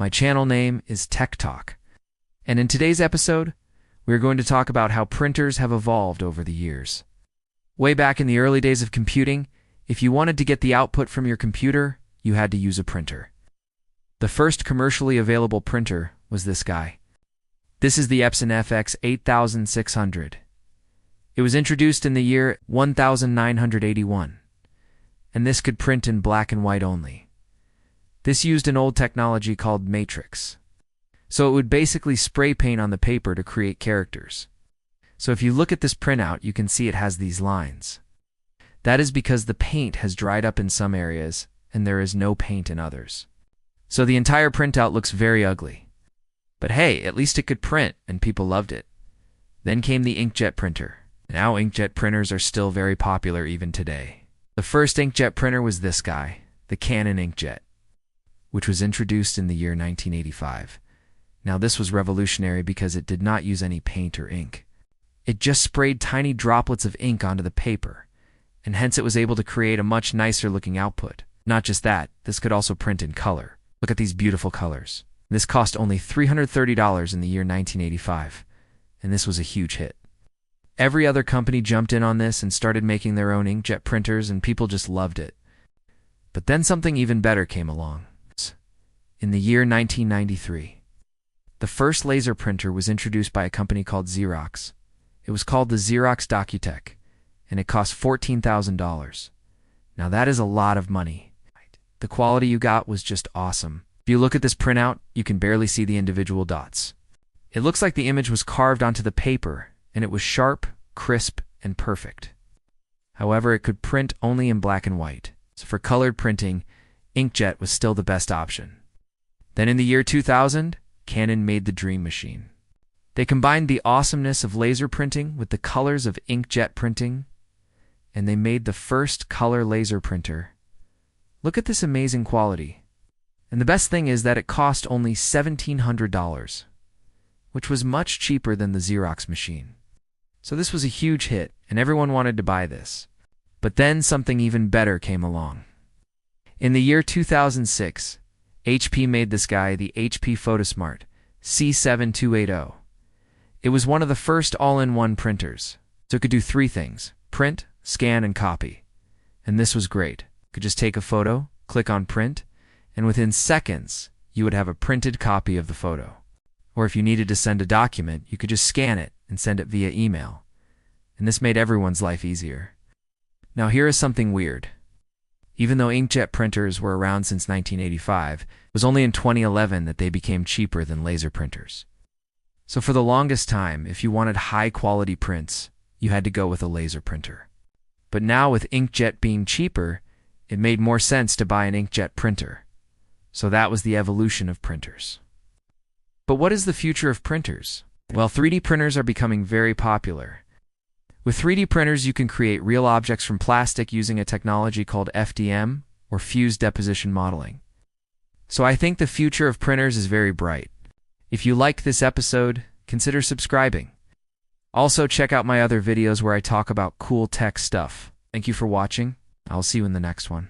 My channel name is TechTalk, and in today's episode, we are going to talk about how printers have evolved over the years. Way back in the early days of computing, if you wanted to get the output from your computer, you had to use a printer. The first commercially available printer was this guy. This is the Epson FX 8600. It was introduced in the year 1981, and this could print in black and white only. This used an old technology called matrix. So it would basically spray paint on the paper to create characters. So if you look at this printout, you can see it has these lines. That is because the paint has dried up in some areas, and there is no paint in others. So the entire printout looks very ugly. But hey, at least it could print, and people loved it. Then came the Inkjet printer. Now Inkjet printers are still very popular even today. The first Inkjet printer was this guy, the Canon Inkjet, which was introduced in the year 1985. Now this was revolutionary because it did not use any paint or ink. It just sprayed tiny droplets of ink onto the paper, and hence it was able to create a much nicer looking output. Not just that, this could also print in color. Look at these beautiful colors. This cost only $330 in the year 1985, and this was a huge hit. Every other company jumped in on this and started making their own inkjet printers, and people just loved it. But then something even better came along. In the year 1993, the first laser printer was introduced by a company called Xerox. It was called the Xerox Docutech, and it cost $14,000. Now that is a lot of money. The quality you got was just awesome. If you look at this printout, you can barely see the individual dots. It looks like the image was carved onto the paper, and it was sharp, crisp, and perfect. However, it could print only in black and white. So for colored printing, Inkjet was still the best option. Then in the year 2000, Canon made the dream machine. They combined the awesomeness of laser printing with the colors of inkjet printing, and they made the first color laser printer. Look at this amazing quality. And the best thing is that it cost only $1,700, which was much cheaper than the Xerox machine. So this was a huge hit, and everyone wanted to buy this. But then something even better came along. In the year 2006, HP made this guy the HP Photosmart C7280. It was one of the first all-in-one printers, so it could do three things: print, scan, and copy. And this was great. You could just take a photo, click on print, and within seconds, you would have a printed copy of the photo. Or if you needed to send a document, you could just scan it and send it via email. And this made everyone's life easier. Now here is something weird. Even though inkjet printers were around since 1985, it was only in 2011 that they became cheaper than laser printers. So for the longest time, if you wanted high-quality prints, you had to go with a laser printer. But now with inkjet being cheaper, it made more sense to buy an inkjet printer. So that was the evolution of printers. But what is the future of printers? Well, 3D printers are becoming very popular. With 3D printers, you can create real objects from plastic using a technology called FDM, or fused deposition modeling. So I think the future of printers is very bright. If you liked this episode, consider subscribing. Also, check out my other videos where I talk about cool tech stuff. Thank you for watching. I'll see you in the next one.